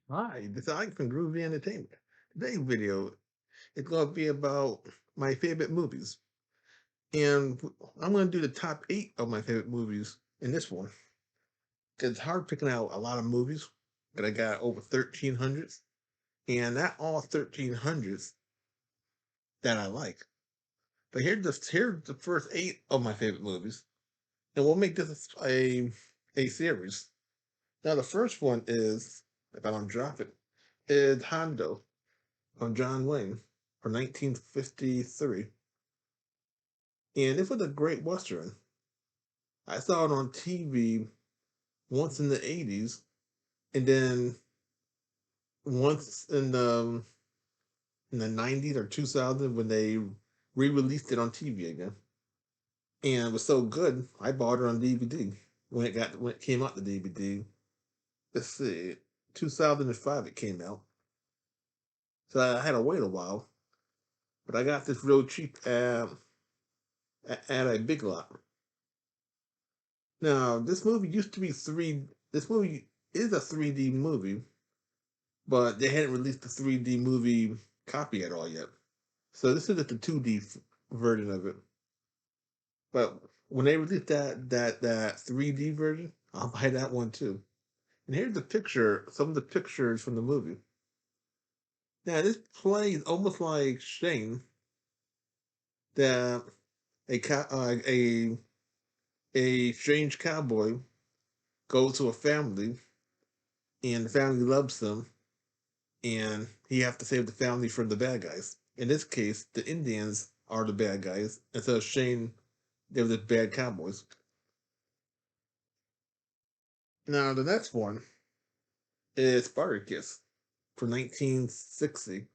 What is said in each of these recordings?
Hi, this is Ike from Groovy Entertainment. Today's video is going to be about my favorite movies. And I'm going to do the top 8 of my favorite movies in this one. Because it's hard picking out a lot of movies, but I got over 1,300s. And not all 1,300s that I like. But here's the first 8 of my favorite movies. And we'll make this a series. Now, the first one is, if I don't drop it, is Hondo on John Wayne from 1953. And it was a great Western. I saw it on TV once in the 80s, and then once in the 90s or 2000 when they re-released it on TV again. And it was so good, I bought it on DVD when it came out the DVD. Let's see, 2005 it came out. So I had to wait a while, but I got this real cheap at a Big Lot. Now, this movie used to be three. This movie is a 3D movie, but they hadn't released the 3D movie copy at all yet. So this is just the 2D version of it. But when they release that 3D version, I'll buy that one too. And here's the picture, some of the pictures from the movie. Now this plays almost like Shane, that a strange cowboy goes to a family, and the family loves him, and he have to save the family from the bad guys. In this case, the Indians are the bad guys, and so Shane, they were the bad cowboys. Now the next one is Spartacus from 1960,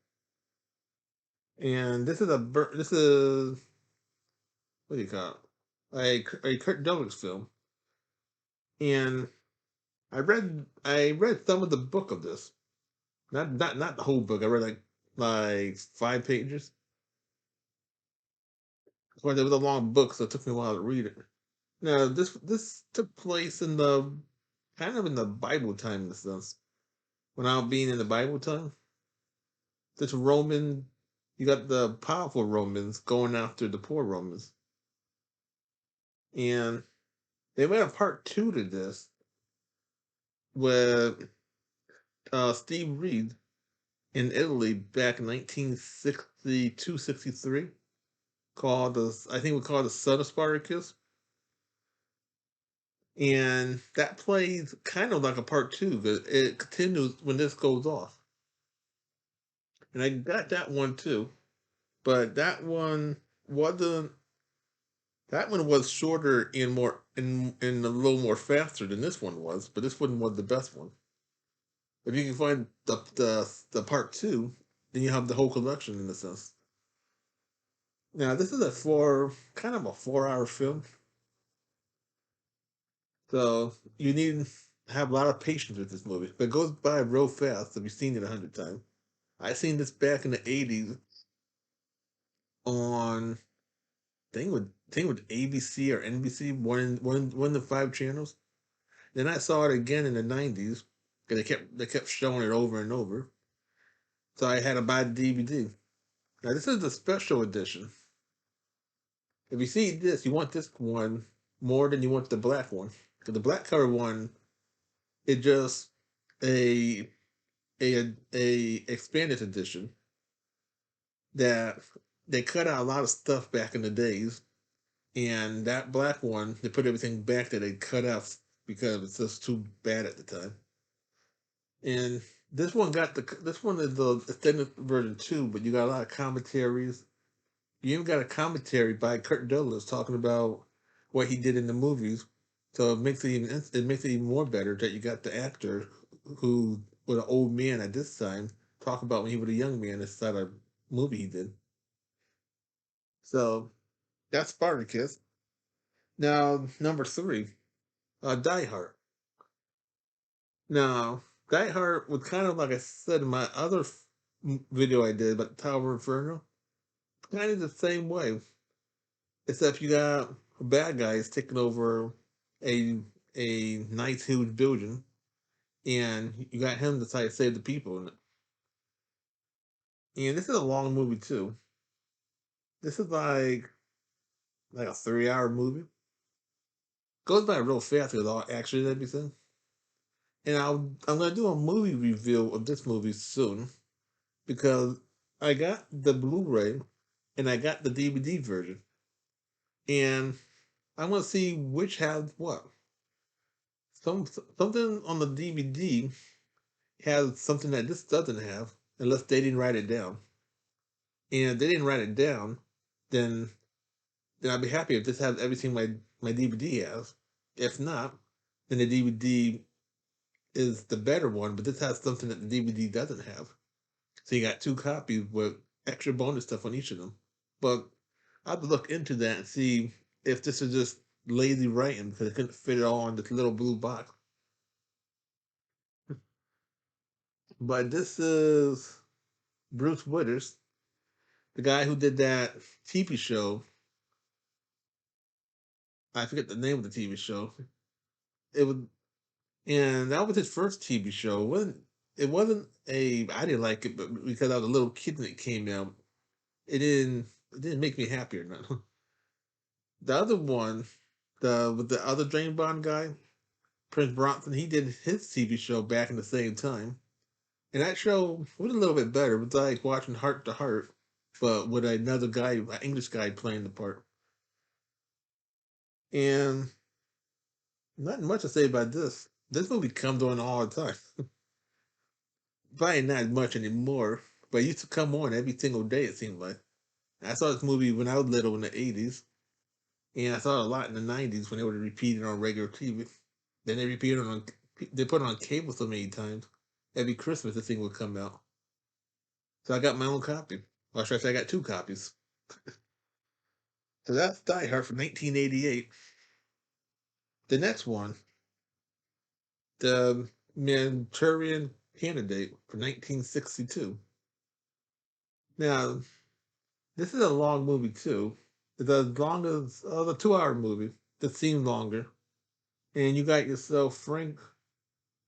and this is what do you call it? A Kurt Douglas film, and I read some of the book of this, not the whole book. I read like 5 pages. Well, it was a long book, so it took me a while to read it. Now, this took place in the kind of in the Bible time in a sense. When I was being in the Bible time, this Roman, you got the powerful Romans going after the poor Romans, and they made a part two to this with Steve Reed in Italy back in 1962, 63, called the I think we call it the Son of Spartacus, and that plays kind of like a part two because it continues when this goes off. And I got that one too, but wasn't that one was shorter and more and a little more faster than this one was, but this one was the best one. If you can find the part two, then you have the whole collection in a sense. Now this is a kind of a 4 hour film, so you need to have a lot of patience with this movie. But it goes by real fast if you've seen it 100 times. I seen this back in the '80s on thing with ABC or NBC, one of the 5 channels. Then I saw it again in the '90s because they kept showing it over and over. So I had to buy the DVD. Now this is the special edition. If you see this, you want this one more than you want the black one. Because the black cover one is just a a expanded edition that they cut out a lot of stuff back in the days, and that black one they put everything back that they cut out because it's just too bad at the time. And this one is the extended version too, but you got a lot of commentaries. You even got a commentary by Kurt Douglas talking about what he did in the movies. So it makes it even more better that you got the actor who was an old man at this time talk about when he was a young man inside a movie he did. So that's Spartacus. Now number three, Die Hard. Now Die Hard was kind of like I said in my other video I did about Tower Inferno, kind of the same way, except you got bad guys taking over a nice huge building, and you got him to try to save the people. And this is a long movie too. This is like a 3 hour movie. Goes by real fast with all action and everything. And I'm gonna do a movie review of this movie soon because I got the Blu-ray and I got the DVD version, and I want to see which has what. Something on the DVD has something that this doesn't have, unless they didn't write it down. And if they didn't write it down, then I'd be happy if this has everything my DVD has. If not, then the DVD is the better one, but this has something that the DVD doesn't have. So you got two copies with extra bonus stuff on each of them. But I have to look into that and see if this is just lazy writing because it couldn't fit it all in this little blue box. But this is Bruce Withers, the guy who did that TV show. I forget the name of the TV show. It was, and that was his first TV show. It wasn't a I didn't like it, but because I was a little kid when it came out, it didn't make me happy or not. The other one, the with the other James Bond guy, Prince Bronson, he did his TV show back in the same time. And that show was a little bit better. It was like watching Heart to Heart, but with another guy, an English guy playing the part. And not much to say about this. This movie comes on all the time. Probably not much anymore, but it used to come on every single day, it seemed like. I saw this movie when I was little in the 80s, and I saw it a lot in the 90s when they would repeat it on regular TV. Then they put it on cable so many times. Every Christmas, the thing would come out. So I got my own copy. Or should I say I got two copies. So that's Die Hard from 1988. The next one, the Manchurian Candidate from 1962. Now, this is a long movie too. It's as long as the 2 hour movie that seemed longer. And you got yourself Frank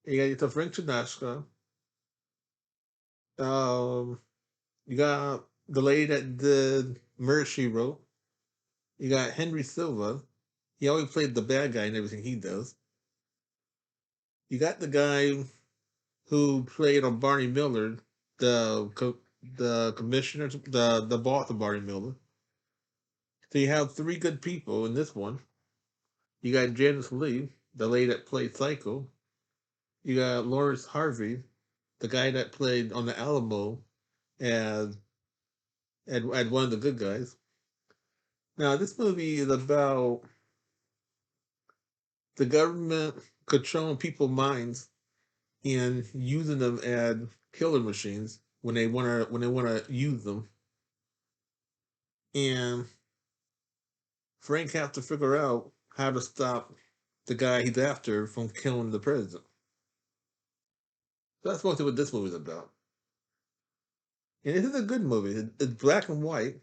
Sinatra. Um, you got the lady that did Murder She Wrote. You got Henry Silva. He always played the bad guy in everything he does. You got the guy who played on Barney Miller, the commissioner, the boss of Barney Miller. So you have three good people in this one. You got Janice Lee, the lady that played Psycho. You got Lawrence Harvey, the guy that played on the Alamo as as one of the good guys. Now this movie is about the government controlling people's minds and using them as killer machines when they wanna use them. And Frank has to figure out how to stop the guy he's after from killing the president. So that's mostly what this movie's about. And it is a good movie. It's black and white,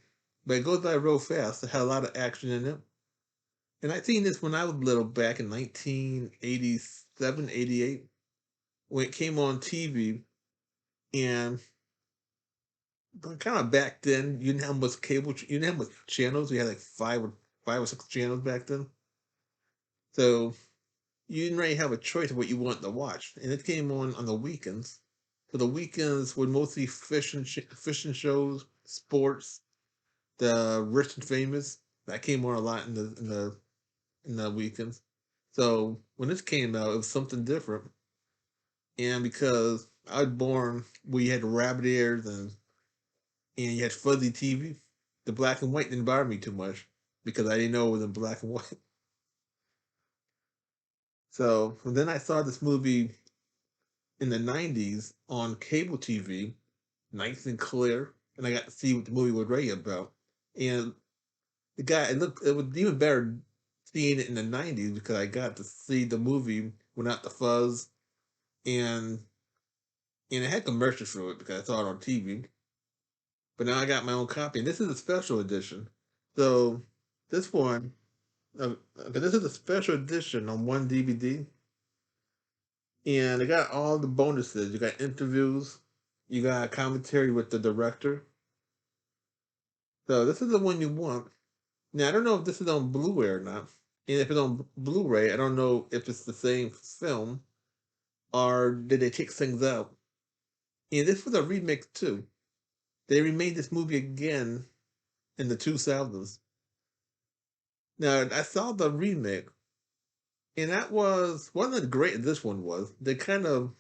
but it goes by real fast. It had a lot of action in it. And I seen this when I was little back in 1987, 88, when it came on TV. And kind of back then, you didn't have much you didn't have much channels. We had like five or six channels back then. So you didn't really have a choice of what you wanted to watch. And it came on the weekends. So the weekends were mostly fishing shows, sports, the rich and famous. That came on a lot in the weekends. So when this came out, it was something different. And because I was born where you had rabbit ears and you had fuzzy TV, the black and white didn't bother me too much because I didn't know it was in black and white. So then I saw this movie in the 90s on cable TV, nice and clear, and I got to see what the movie was really about. And it was even better seeing it in the 90s because I got to see the movie without the fuzz and it had commercials for it because I saw it on TV. But now I got my own copy, and this is a special edition. So this one, okay, this is a special edition on one DVD, And it got all the bonuses. You got interviews, you got commentary with the director. So this is the one you want. Now I don't know if this is on Blu-ray or not. And if it's on Blu-ray, I don't know if it's the same film or did they take things out. And this was a remake too. They remade this movie again in the 2000s. Now I saw the remake, and that wasn't as great as this one was. They kind of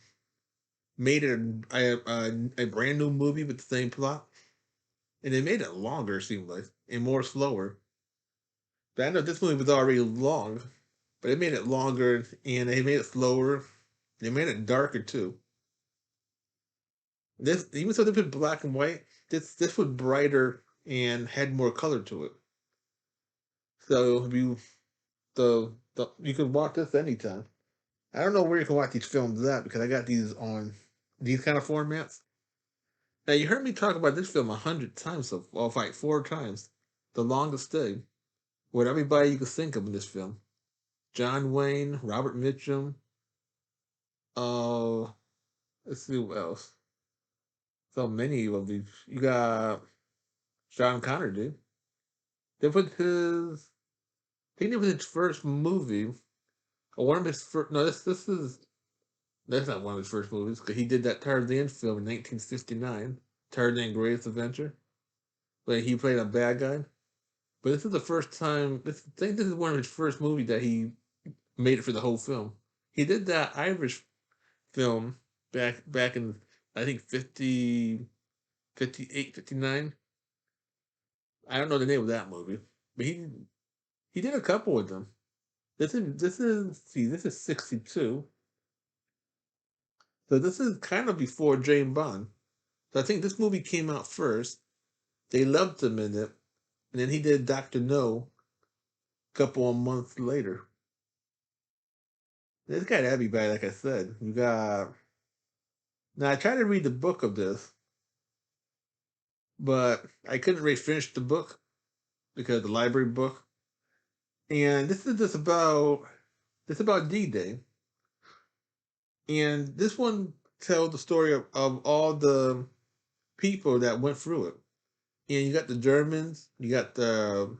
made it a brand new movie with the same plot, and they made it longer, it seemed like, and more slower. But I know this movie was already long, but they made it longer and they made it slower. They made it darker too. This even though they put black and white, this was brighter and had more color to it. So if you you can watch this anytime. I don't know where you can watch these films at because I got these on these kind of formats. Now you heard me talk about this film 100 times, so well, like 4 times. The Longest Day, with everybody you could think of in this film. John Wayne, Robert Mitchum. Uh, let's see what else. So many of these. You got Sean Connery, dude. They put his. I think it was his first movie, or one of his first. No, this is that's not one of his first movies because he did that Tarzan film in 1959, Tarzan Greatest Adventure, but he played a bad guy. But this is the first time. I think this is one of his first movies that he made it for the whole film. He did that Irish film back in I think 50, 58, 59. I don't know the name of that movie, but he did a couple with them. This is 62. So this is kind of before James Bond. So I think this movie came out first. They loved him in it, and then he did Doctor No a couple of months later. It's got everybody, like I said. You got now. I tried to read the book of this, but I couldn't really finish the book because of the library book. And this about D-Day, and this one tells the story of all the people that went through it. And you got the Germans, you got the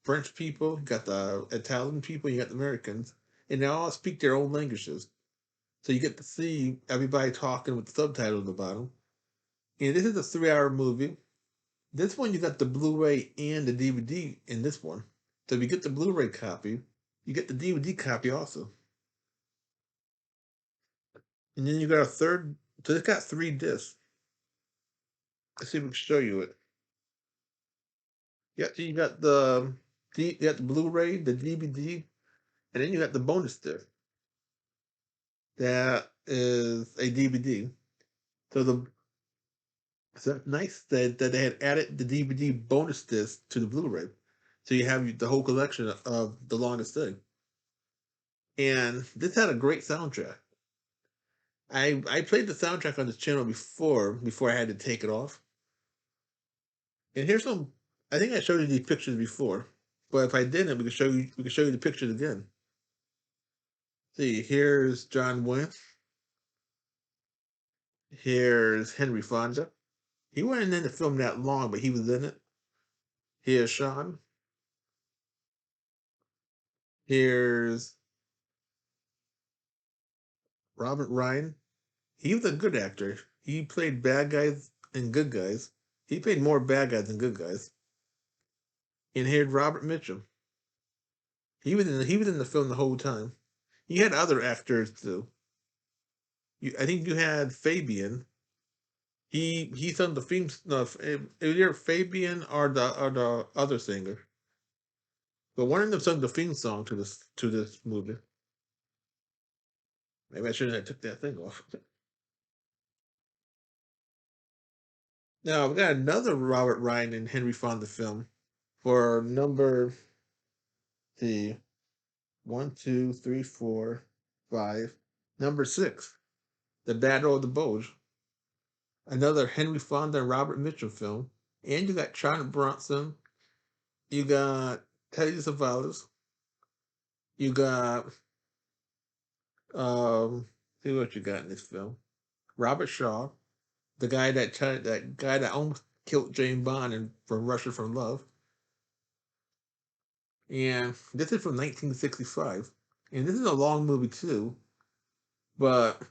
French people, you got the Italian people, you got the Americans, and they all speak their own languages. So you get to see everybody talking with the subtitles at the bottom. And this is a 3-hour movie. This one you got the Blu-ray and the DVD in this one. So if you get the Blu-ray copy, you get the DVD copy also. And then you got a third. So it's got 3 discs. Let's see if we can show you it. Yeah, so you got the Blu-ray, the DVD, and then you got the bonus disc. That is a DVD. So that's nice that they had added the DVD bonus disc to the Blu-ray. So you have the whole collection of The Longest Day. And this had a great soundtrack. I played the soundtrack on this channel before I had to take it off. And here's some. I think I showed you these pictures before, but if I didn't, we can show you the pictures again. See, here's John Wayne. Here's Henry Fonda. He wasn't in the film that long, but he was in it. Here's Sean. Here's Robert Ryan. He was a good actor. He played bad guys and good guys. He played more bad guys than good guys. And here's Robert Mitchum. He was in the film the whole time. You had other actors too. I think you had Fabian. He sung the theme stuff. It was either Fabian or the other singer. But one of them sung the theme song to this movie. Maybe I shouldn't have took that thing off. Now we got another Robert Ryan and Henry Fonda film for number the 1, 2, 3, 4, 5, number 6, The Battle of the Bulge. Another Henry Fonda and Robert Mitchell film. And you got Charlotte Bronson. You got Teddy Savalas. You got um, See what you got in this film. Robert Shaw, the guy that almost killed James Bond and from Russia from Love. And this is from 1965. And this is a long movie too, but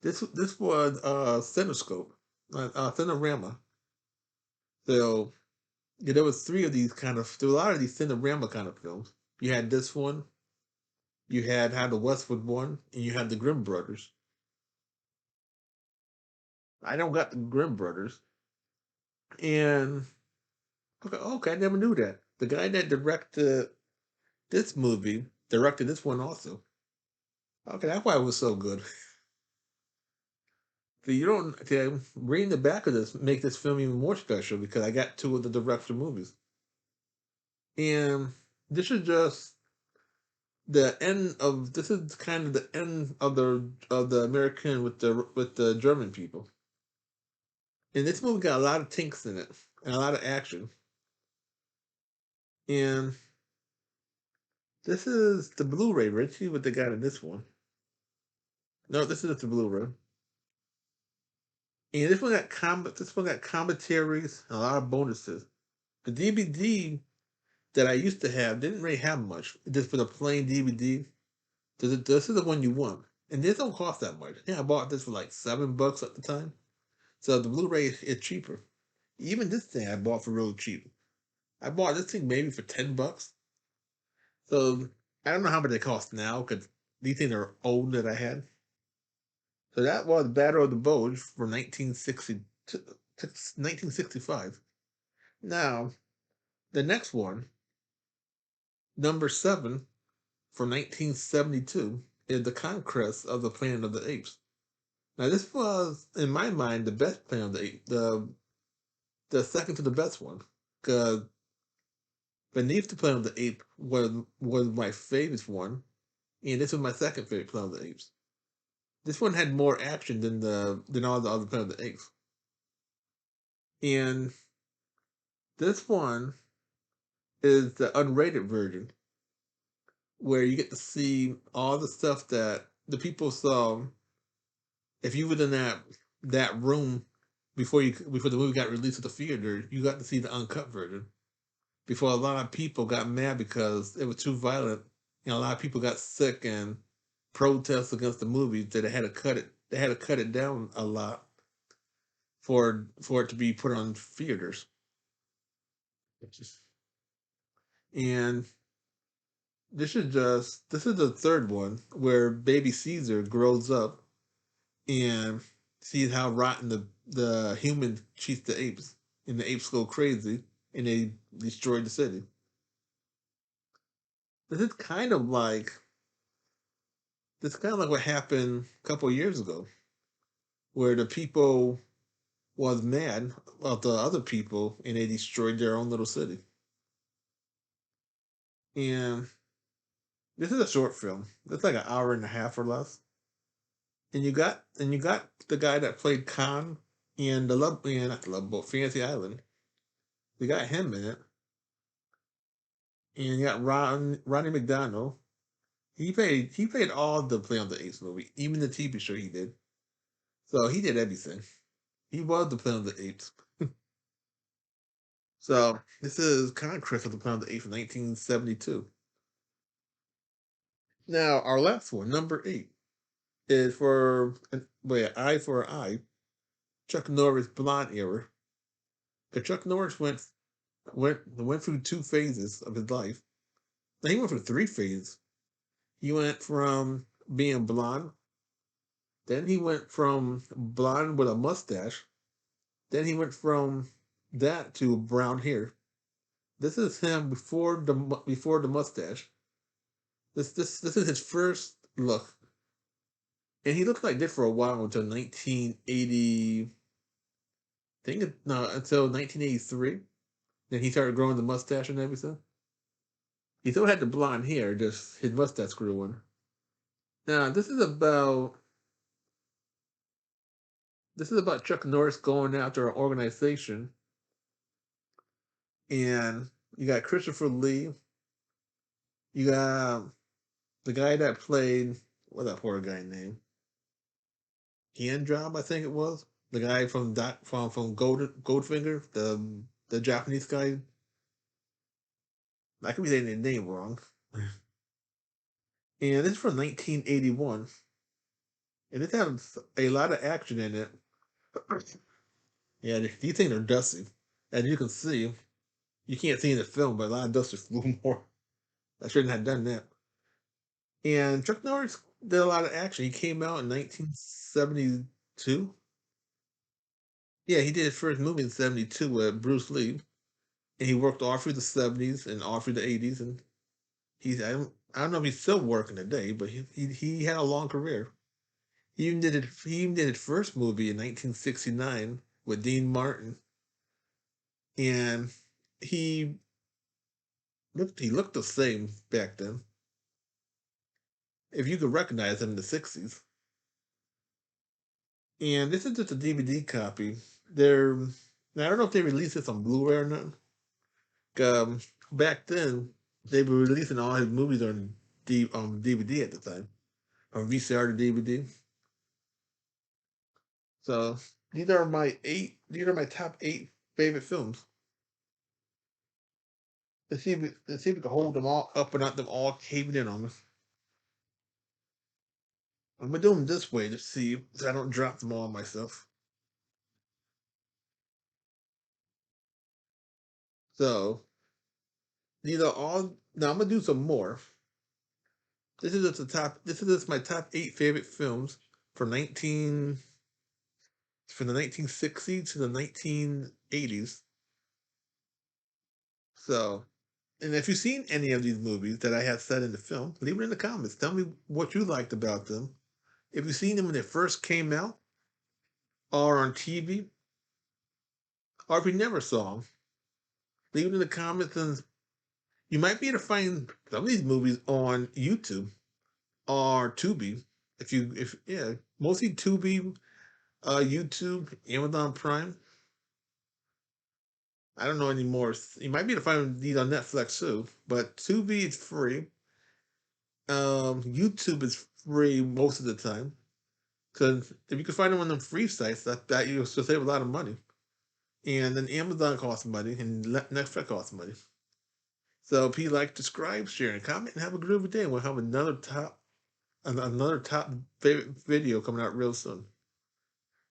this was Cinescope, Cinerama. So yeah, there was three of these kind of. There were a lot of these Cinerama kind of films. You had this one, you had the Westwood one, and you had the Grimm brothers. I don't got the Grimm brothers, and okay, I never knew that. The guy that directed this movie directed this one also. Okay, that's why it was so good. So you don't reading the back of this make this film even more special because I got two of the director movies, and this is just the end of this is kind of the end of the American with the German people. And this movie got a lot of tinks in it and a lot of action. And this is the Blu-ray. Let's see what they got in this one. No, this is the Blu-ray. And this one got commentaries and a lot of bonuses. The DVD that I used to have didn't really have much. Just for the plain DVD. This is the one you want. And this don't cost that much. Yeah, I bought this for like $7 at the time. So the Blu-ray is cheaper. Even this thing I bought for real cheap. I bought this thing maybe for $10. So I don't know how much they cost now because these things are old that I had. So that was Battle of the Bulge from 1965. Now, the next one, number 7 from 1972, is The Conquest of the Planet of the Apes. Now, this was, in my mind, the best Planet of the Apes, the second to the best one. Because Beneath the Planet of the Apes was my favorite one, and this was my second favorite Planet of the Apes. This one had more action than all the other Planet of the Apes. And this one is the unrated version, where you get to see all the stuff that the people saw. If you were in that room before the movie got released at the theater, you got to see the uncut version. Before a lot of people got mad because it was too violent, a lot of people got sick and protests against the movie that they had to cut it. They had to cut it down a lot for it to be put on theaters. And this is the third one where baby Caesar grows up and sees how rotten the human treats the apes, and the apes go crazy and they destroy the city. This is kind of like what happened a couple of years ago, where the people was mad about the other people and they destroyed their own little city. And this is a short film. It's like an hour and a half or less. And you got the guy that played Khan in the Love and not the Love Boat, Fantasy Island. You got him in it. And you got Ronnie McDonald. He played all the Play on the Apes movie, even the TV show he did. So he did everything. He was the Play on the Apes. So this is Conquest of the Play on the Apes from 1972. Now our last one, number 8, is for Eye for an Eye, Chuck Norris blonde era. Because Chuck Norris went through 2 phases of his life. Now he went through 3 phases. He went from being blonde, then he went from blonde with a mustache, then he went from that to brown hair. This is him before the mustache. This is his first look, and he looked like this for a while until 1980. No, until 1983. Then he started growing the mustache and everything. He still had the blonde hair, just his mustache grew in. Now this is about Chuck Norris going after an organization, and you got Christopher Lee, you got the guy that played What that poor guy name? Hand Job, I think it was. The guy from Goldfinger, the Japanese guy. I could be saying their name wrong. And this is from 1981, and it has a lot of action in it. Yeah, these things are dusty, as you can see. You can't see in the film, but a lot of dust flew more. I shouldn't have done that. And Chuck Norris did a lot of action. He came out in 1972. Yeah, he did his first movie in 72 with Bruce Lee. And he worked all through the 70s and all through the 80s. And I don't know if he's still working today, but he had a long career. He even did his first movie in 1969 with Dean Martin. And he he looked the same back then. If you could recognize him in the 60s. And this is just a DVD copy. Now, I don't know if they released this on Blu-ray or not. Um, Back then, they were releasing all his movies on DVD at the time, from VCR to DVD. So These are my top 8 favorite films. Let's see if we can hold them all up and not them all caving in on us. I'm gonna do them this way to see so I don't drop them all on myself. So these are all. Now I'm gonna do some more. This is just the top. This is just my top 8 favorite films from 19 from the 1960s to the 1980s. So, and if you've seen any of these movies that I have said in the film, leave it in the comments. Tell me what you liked about them. If you've seen them when they first came out, or on TV, or if you never saw them, leave it in the comments. And you might be able to find some of these movies on YouTube or Tubi. If yeah, mostly Tubi, YouTube, Amazon Prime. I don't know anymore. You might be able to find these on Netflix too, but Tubi is free. YouTube is free most of the time because if you can find them on them free sites, that you will save a lot of money. And then Amazon costs money, and Netflix costs money. So if you like, subscribe, share, and comment, and have a groovy day. We'll have another top favorite video coming out real soon.